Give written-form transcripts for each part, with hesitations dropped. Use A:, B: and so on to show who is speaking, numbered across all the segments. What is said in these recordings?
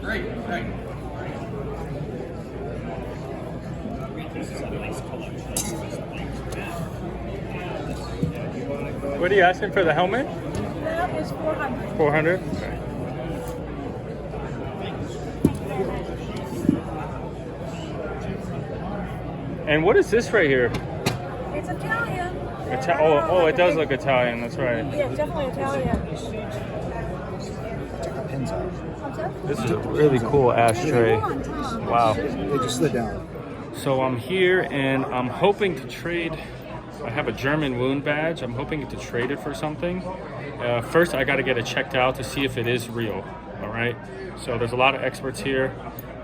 A: Great.
B: What are you asking for the helmet?
C: That is 400.
B: 400. Okay. And what is this right here?
C: It's Italian.
B: Oh, it does look Italian. That's right.
C: Yeah, it's definitely Italian.
D: Take the pins out.
B: This is a really cool ashtray. Wow.
D: They just slid down.
B: So I'm here and I'm hoping to trade. I have a German wound badge. I'm hoping to trade it for something. First, I got to get it checked out to see if it is real. All right. So there's a lot of experts here,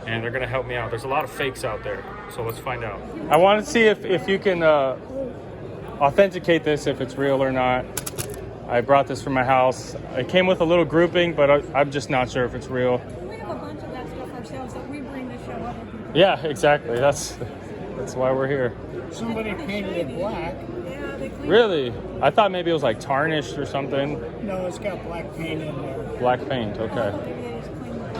B: and they're gonna help me out. There's a lot of fakes out there, so let's find out. I want to see if you can authenticate this, if it's real or not. I brought this from my house. It came with a little grouping, but I'm just not sure if it's real.
C: We have a bunch of that stuff ourselves that we bring to show other people.
B: Yeah, exactly. That's why we're here.
E: Somebody painted it black.
C: Yeah, they clean
B: Really? I thought maybe it was like tarnished or something.
E: No, it's got black paint in there.
B: Black paint. Okay.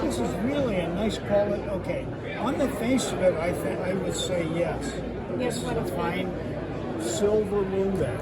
E: This is really a nice quality. Okay, on the face of it, I would say yes. This is a fine silver wound bag.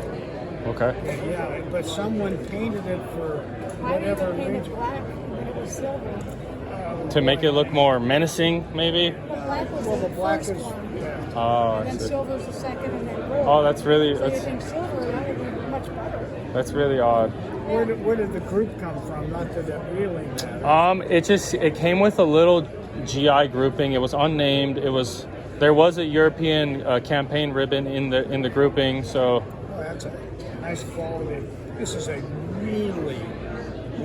B: Okay.
E: Yeah, but someone painted it for
C: Why did
E: whatever
C: they paint it
E: reason.
C: black when it was silver?
B: To make it look more menacing, maybe.
C: The black was
E: Well, the
C: the
E: black
C: first
E: is.
C: one.
E: Yeah.
B: Oh,
C: And
B: I
C: then
B: see.
C: silver's the second, and then gold.
B: Oh, that's really
C: So you think silver, that would be much better.
B: that's really odd.
E: Where did the group come from? Not that it really matters.
B: It came with a little GI grouping. It was unnamed. There was a European campaign ribbon in the grouping. So
E: Oh, that's a nice quality. This is a really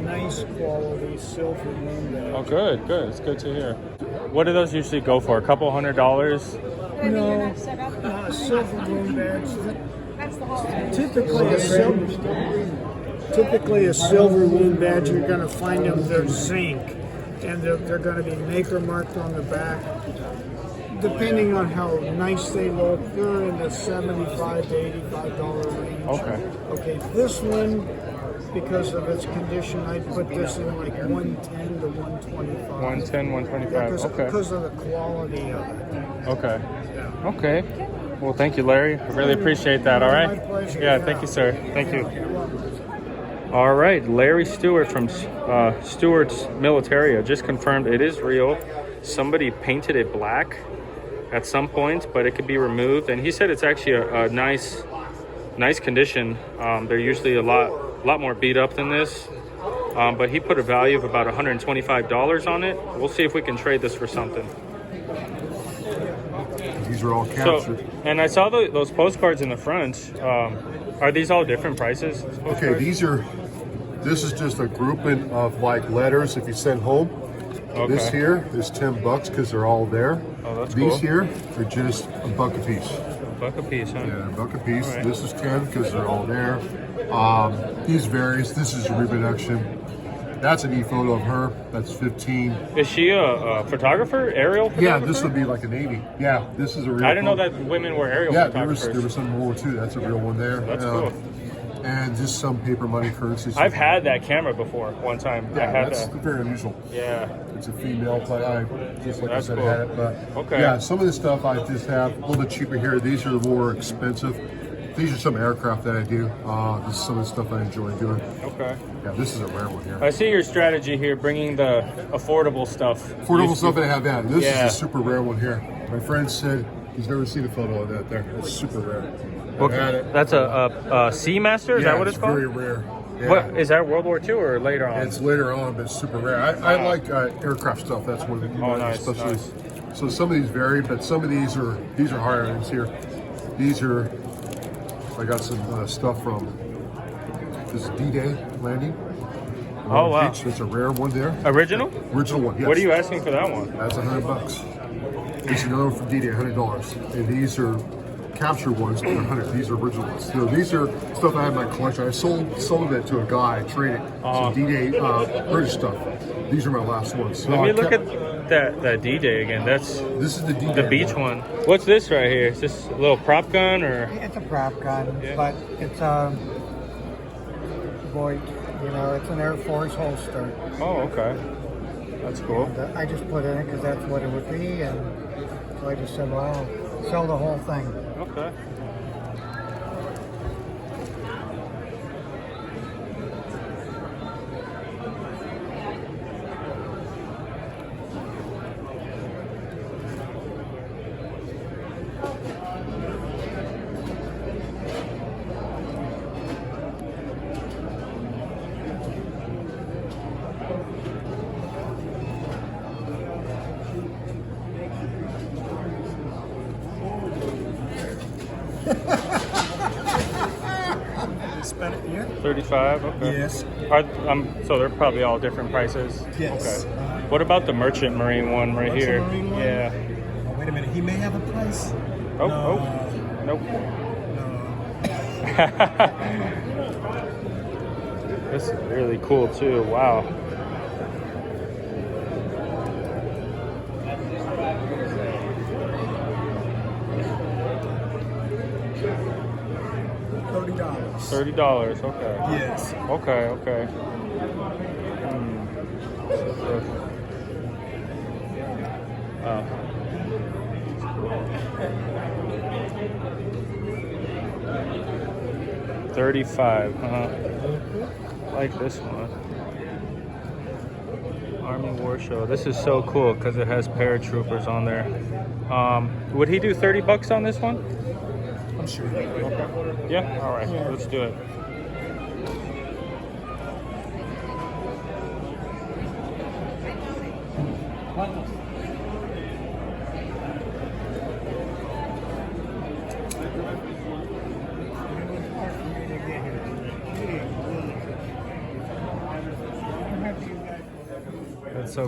E: nice quality silver wound bag.
B: oh, good. It's good to hear. What do those usually go for? A couple $100s?
C: Maybe you're not set up.
E: Silver wound bags.
C: That's the holiday.
E: Typically a silver wound badge, you're going to find them, they're zinc, and they're going to be maker marked on the back. Depending on how nice they look, they're in the $75 to $85 range.
B: Okay.
E: Okay, this one, because of its condition, I'd put this in like 110 to 125.
B: 110, 125. Okay.
E: Because of the quality of it.
B: Okay. Okay. Well, thank you, Larry. I really appreciate that. All right.
E: My pleasure.
B: Yeah. Thank you, sir. Thank you. All right, Larry Stewart from Stewart's Militaria just confirmed it is real. Somebody painted it black at some point, but it could be removed. And he said it's actually a nice condition. They're usually a lot more beat up than this. But he put a value of about $125 on it. We'll see if we can trade this for something.
F: These are all captured.
B: So, and I saw those postcards in the front. Are these all different prices?
F: Okay, this is just a grouping of like letters if you send home.
B: Okay.
F: This here is $10 because they're all there.
B: Oh, that's
F: These
B: cool.
F: here are just $1 a piece.
B: $1 a piece, huh?
F: Yeah, $1 a piece.
B: All right.
F: This is 10 because they're all there. These varies. This is a reproduction. That's an e-photo of her. That's 15.
B: Is she a photographer, aerial photographer?
F: Yeah, this would be like a Navy. Yeah, this is a real.
B: I didn't know
F: photo.
B: that women were aerial
F: Yeah,
B: photographers.
F: there was some World War II. That's a real one there.
B: That's cool.
F: And just some paper money currencies.
B: I've had that camera before one time. I
F: Yeah,
B: had
F: that's
B: that.
F: very unusual.
B: Yeah.
F: It's a female, but I just like
B: That's
F: I said,
B: cool.
F: had it. But
B: Okay.
F: yeah, some of the stuff I just have a little bit cheaper here. These are the more expensive. These are some aircraft that I do. This is some of the stuff I enjoy doing.
B: Okay.
F: Yeah, this is a rare one here.
B: I see your strategy here, bringing the affordable stuff.
F: Affordable stuff I have that. This
B: Yeah.
F: is a super rare one here. My friend said he's never seen a photo of that there. It's super rare. I've had it.
B: That's a Seamaster? Is
F: Yeah,
B: that what it's called?
F: very rare. Yeah.
B: What is that? World War II or later on?
F: It's later on, but it's super rare. I like aircraft stuff. That's one of the
B: nice,
F: especially.
B: nice.
F: So some of these vary, but some of these are higher ends here. These are. I got some stuff from this D-Day landing.
B: Oh, wow.
F: Beach. That's a rare one there.
B: Original?
F: Original one. Yes.
B: What are you asking for that one?
F: That's $100. This is another one from D-Day, $100. And these are capture ones, they're 100. These are original ones. So these are stuff I have in my collection. I sold it to a guy, traded some D-Day British stuff. These are my last ones. So
B: Let me
F: I
B: look
F: kept-
B: at that D-Day again. That's
F: This is the D-Day.
B: the beach one. What's this right here? Is this a little prop gun or?
G: It's a prop gun,
B: Yeah.
G: but it's Voight. You know, it's an Air Force holster.
B: Oh, okay. That's cool.
D: And, I just put it in because that's what it would be, and so I just said, well, I'll sell the whole thing.
B: Okay.
D: Spent it here?
B: 35. Okay.
D: Yes.
B: So they're probably all different prices.
D: Yes.
B: Okay. What about the Merchant Marine one right
D: Merchant
B: here?
D: Marine one?
B: Yeah.
D: Oh, wait a minute, he may have a price.
B: Oh,
D: No.
B: oh. Nope.
D: No.
B: This is really cool too. Wow.
D: $30.
B: $30. Okay.
D: Yes.
B: Okay. Okay. Wow. 35. I like this one. Army War Show. This is so cool because it has paratroopers on there. Would he do $30 on this one?
D: I'm sure.
B: Okay. Yeah. All right. Let's do it.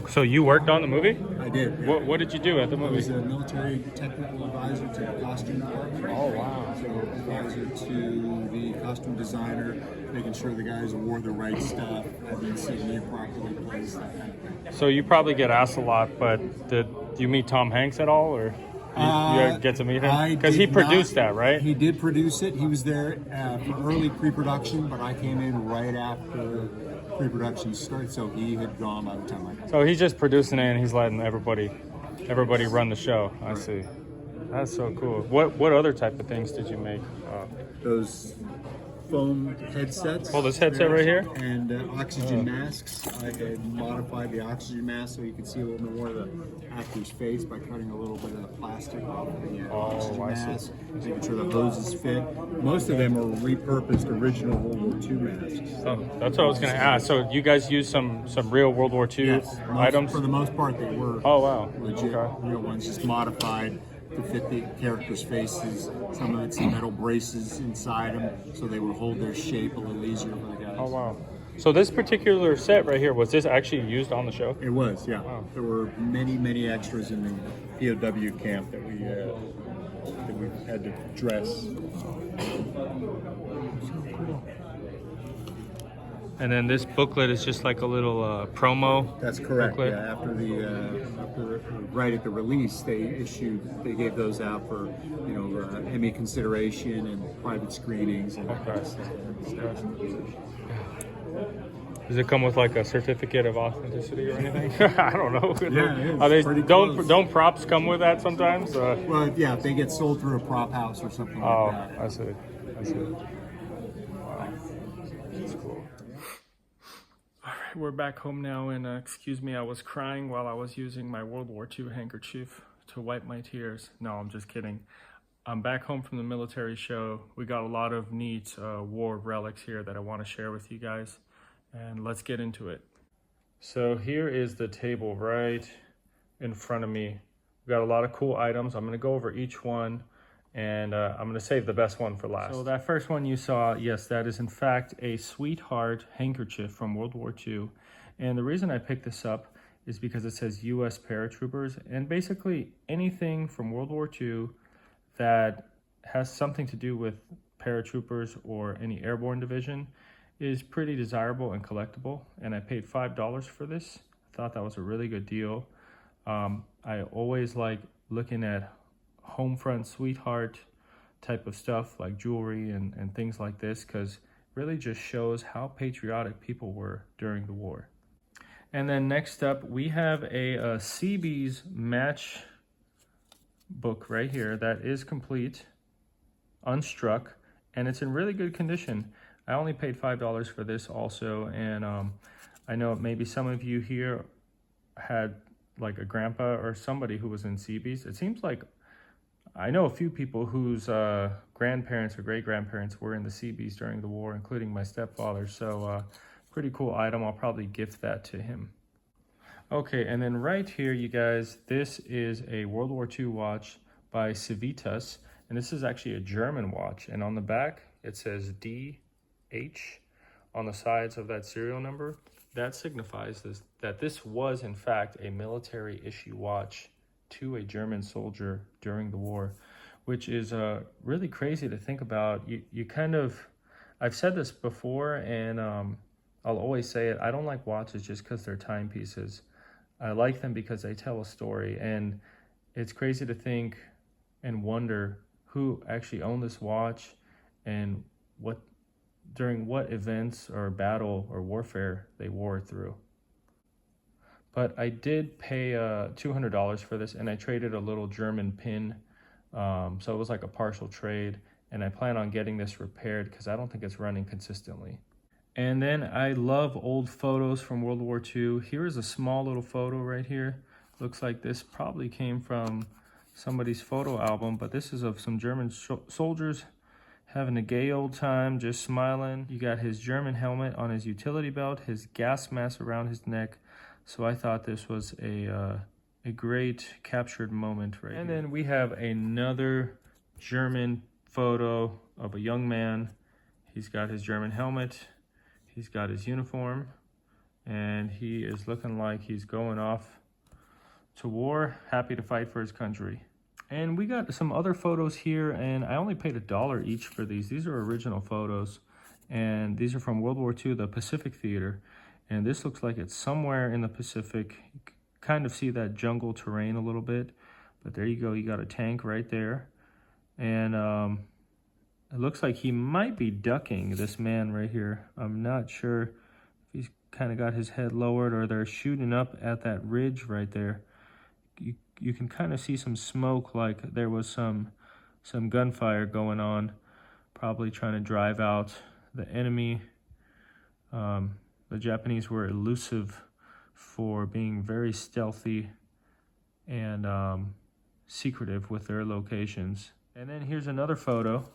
B: So you worked on the movie?
A: I did. Yeah.
B: What did you do at the
A: I
B: movie?
A: was a military technical advisor to the costume department.
B: Oh, wow.
A: So advisor to the costume designer, making sure the guys wore the right stuff, had the insignia properly placed, that kind of thing.
B: So you probably get asked a lot, but did you meet Tom Hanks at all, or you get to meet him? Because he produced that, right?
A: He did produce it. He was there for early pre-production, but I came in right after pre-production started, so he had gone by the time I got.
B: So he's just producing it and he's letting everybody run the show. I see. That's so cool. What other type of things did you make?
A: Those foam headsets.
B: Oh, this headset right here?
A: And oxygen masks. I had modified the oxygen mask so you could see a little bit more of the actor's face by cutting a little bit of plastic off the oxygen
B: I see.
A: mask, making sure the hoses fit. Most of them are repurposed original World War II masks.
B: Oh, that's what I was going to ask. So you guys used some real World War II
A: Yes,
B: items?
A: for the most part they were.
B: Oh, wow.
A: Legit
B: Okay.
A: real ones, just modified to fit the characters' faces. Some of it's metal braces inside them, so they would hold their shape a little easier for the guys.
B: Oh, wow. So this particular set right here, was this actually used on the show?
A: It was, yeah.
B: Wow.
A: There were many extras in the POW camp that we had to dress.
B: And then this booklet is just like a little promo.
A: That's correct.
B: booklet.
A: Yeah, right at the release, they gave those out for Emmy consideration and private screenings and that kind of stuff.
B: Does it come with like a certificate of authenticity or anything? I don't know.
A: Yeah, it is.
B: Are they
A: Pretty close.
B: don't props come with that sometimes?
A: Well, yeah, if they get sold through a prop house or something
B: Oh,
A: like that.
B: I see. Wow. That's cool. All right, we're back home now, and excuse me, I was crying while I was using my World War II handkerchief to wipe my tears. No, I'm just kidding. I'm back home from the military show. We got a lot of neat war relics here that I want to share with you guys, and let's get into it. So here is the table right in front of me. We've got a lot of cool items. I'm going to go over each one, and I'm going to save the best one for last. So that first one you saw, yes, that is in fact a Sweetheart handkerchief from World War II. And the reason I picked this up is because it says U.S. paratroopers, and basically anything from World War II that has something to do with paratroopers or any airborne division is pretty desirable and collectible. And I paid $5 for this. I thought that was a really good deal. I always like looking at home front Sweetheart type of stuff like jewelry and things like this, because really just shows how patriotic people were during the war. And then next up, we have a Seabees match book right here that is complete, unstruck, and it's in really good condition. I only paid $5 for this also, and I know maybe some of you here had like a grandpa or somebody who was in Seabees. It seems like I know a few people whose grandparents or great-grandparents were in the Seabees during the war, including my stepfather. So pretty cool item. I'll probably gift that to him. Okay, and then right here, you guys, this is a World War II watch by Civitas, and this is actually a German watch. And on the back, it says DH on the sides of that serial number. That signifies that this was, in fact, a military issue watch to a German soldier during the war, which is really crazy to think about. You kind of, I've said this before, and I'll always say it. I don't like watches just because they're timepieces. I like them because they tell a story, and it's crazy to think and wonder who actually owned this watch and during what events or battle or warfare they wore it through. But I did pay $200 for this, and I traded a little German pin, so it was like a partial trade, and I plan on getting this repaired because I don't think it's running consistently. And then I love old photos from World War II. Here is a small little photo right here. Looks like this probably came from somebody's photo album, but this is of some German soldiers having a gay old time, just smiling. You got his German helmet on his utility belt, his gas mask around his neck. So I thought this was a great captured moment right here. And then we have another German photo of a young man. He's got his German helmet. He's got his uniform, and he is looking like he's going off to war, happy to fight for his country. And we got some other photos here, and I only paid $1 each for these. These are original photos, and these are from World War II, the Pacific Theater. And this looks like it's somewhere in the Pacific. You can kind of see that jungle terrain a little bit, but there you go. You got a tank right there, and it looks like he might be ducking, this man right here. I'm not sure if he's kind of got his head lowered or they're shooting up at that ridge right there. You can kind of see some smoke, like there was some gunfire going on, probably trying to drive out the enemy. The Japanese were elusive for being very stealthy and secretive with their locations. And then here's another photo.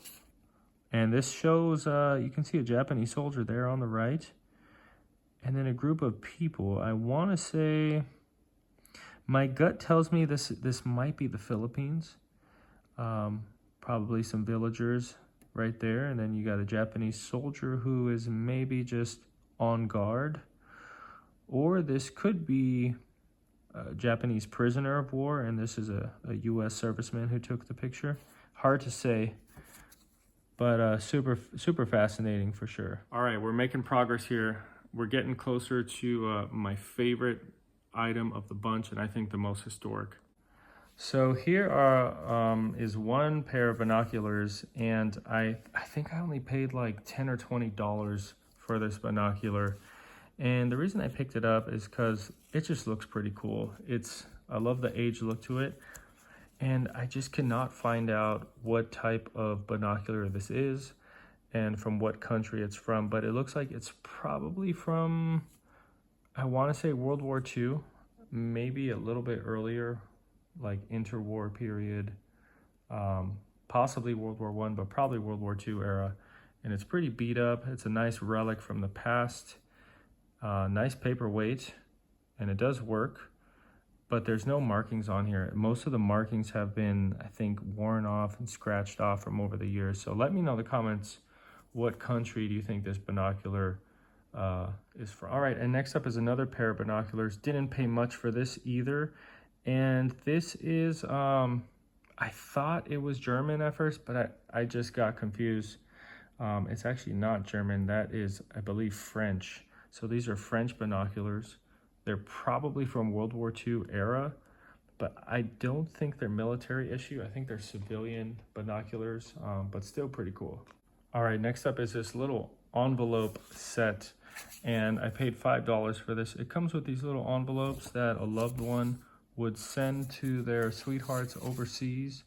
B: And this shows, you can see a Japanese soldier there on the right. And then a group of people. I want to say, my gut tells me this might be the Philippines. Probably some villagers right there. And then you got a Japanese soldier who is maybe just on guard. Or this could be a Japanese prisoner of war, and this is a U.S. serviceman who took the picture. Hard to say. But super fascinating for sure. All right, we're making progress here. We're getting closer to my favorite item of the bunch, and I think the most historic. So here is one pair of binoculars, and I think I only paid like $10 or $20 for this binocular. And the reason I picked it up is because it just looks pretty cool. I love the age look to it. And I just cannot find out what type of binocular this is and from what country it's from, but it looks like it's probably from, I want to say World War II, maybe a little bit earlier, like interwar period, possibly World War I, but probably World War II era. And it's pretty beat up. It's a nice relic from the past, nice paperweight, and it does work. But there's no markings on here. Most of the markings have been, I think, worn off and scratched off from over the years. So let me know in the comments, what country do you think this binocular is from? All right, and next up is another pair of binoculars. Didn't pay much for this either. And this is, I thought it was German at first, but I just got confused. It's actually not German. That is, I believe, French. So these are French binoculars. They're probably from World War II era, but I don't think they're military issue. I think they're civilian binoculars, but still pretty cool. All right, next up is this little envelope set. and I paid $5 for this. It comes with these little envelopes that a loved one would send to their sweethearts overseas,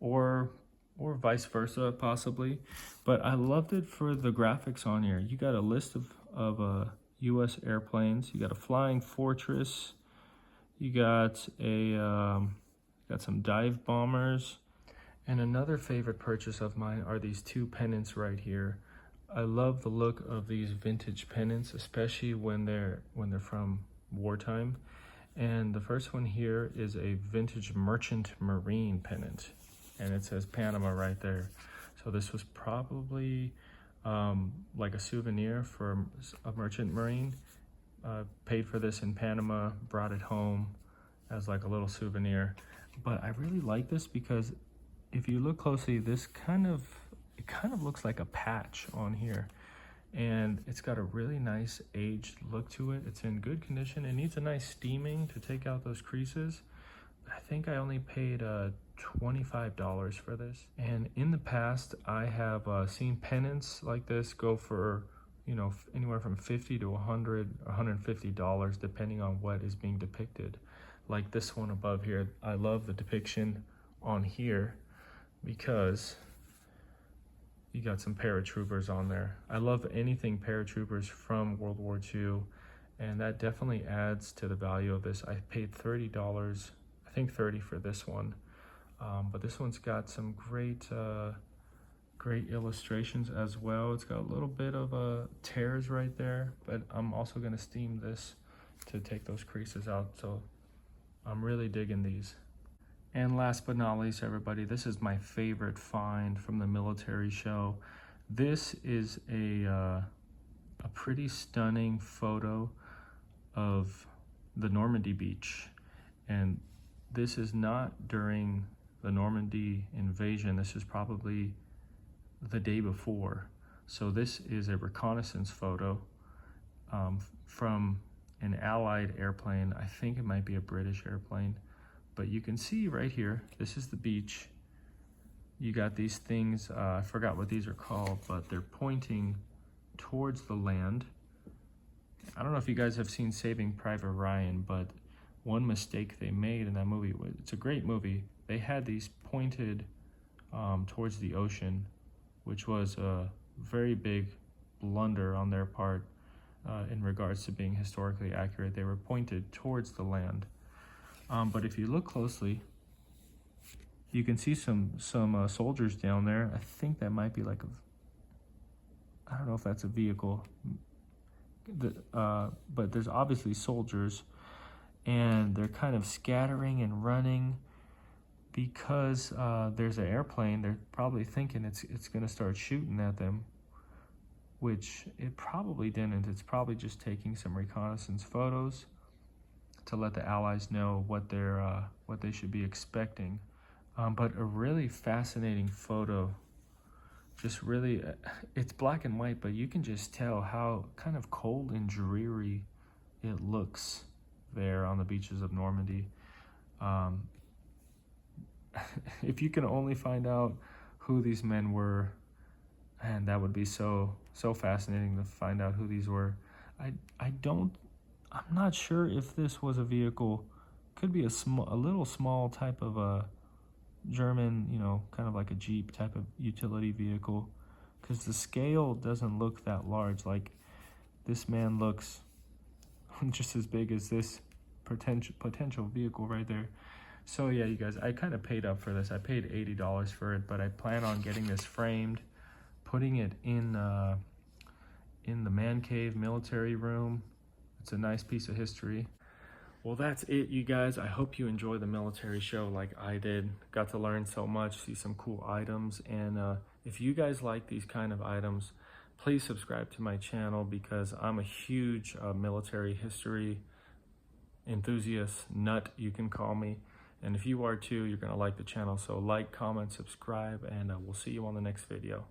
B: or vice versa, possibly. But I loved it for the graphics on here. You got a list of U.S. airplanes. You got a Flying Fortress. You got some dive bombers. And another favorite purchase of mine are these two pennants right here. I love the look of these vintage pennants, especially when they're from wartime. And the first one here is a vintage Merchant Marine pennant, and it says Panama right there. So this was probably like a souvenir for a Merchant Marine. Paid for this in Panama, brought it home as like a little souvenir. But I really like this because if you look closely, it kind of looks like a patch on here, and it's got a really nice aged look to it. It's in good condition. It needs a nice steaming to take out those creases. I think I only paid $25 for this. And in the past, I have seen pennants like this go for, you know, anywhere from $50 to $100 or $150, depending on what is being depicted. Like this one above here, I love the depiction on here because you got some paratroopers on there. I love anything paratroopers from World War II, and that definitely adds to the value of this. I paid $30, I think $30 for this one, but this one's got some great illustrations as well. It's got a little bit of tears right there, but I'm also gonna steam this to take those creases out, so I'm really digging these. And last but not least, everybody, this is my favorite find from the military show. This is a pretty stunning photo of the Normandy beach. And this is not during the Normandy invasion. This is probably the day before. So this is a reconnaissance photo from an Allied airplane. I think it might be a British airplane. But you can see right here, this is the beach. You got these things, I forgot what these are called, but they're pointing towards the land. I don't know if you guys have seen Saving Private Ryan, but one mistake they made in that movie, it's a great movie, they had these pointed towards the ocean, which was a very big blunder on their part in regards to being historically accurate. They were pointed towards the land. But if you look closely, you can see some soldiers down there. I think that might be like I don't know if that's a vehicle, but there's obviously soldiers, and they're kind of scattering and running because there's an airplane. They're probably thinking it's going to start shooting at them, which it probably didn't. It's probably just taking some reconnaissance photos to let the Allies know what they should be expecting. But a really fascinating photo. Just really, it's black and white, but you can just tell how kind of cold and dreary it looks there on the beaches of Normandy. If you can only find out who these men were, and that would be so fascinating to find out who these were. I'm not sure if this was a vehicle. Could be a little small type of a German, you know, kind of like a Jeep type of utility vehicle, because the scale doesn't look that large. Like, this man looks just as big as this potential vehicle right there. So yeah, you guys, I kind of paid up for this. I paid $80 for it, but I plan on getting this framed, putting it in the man cave military room. It's a nice piece of history. Well, that's it, you guys. I hope you enjoy the military show like I did. Got to learn so much, see some cool items. And if you guys like these kind of items, please subscribe to my channel, because I'm a huge military history enthusiast, nut, you can call me. And if you are too, you're gonna like the channel. So like, comment, subscribe, and we'll see you on the next video.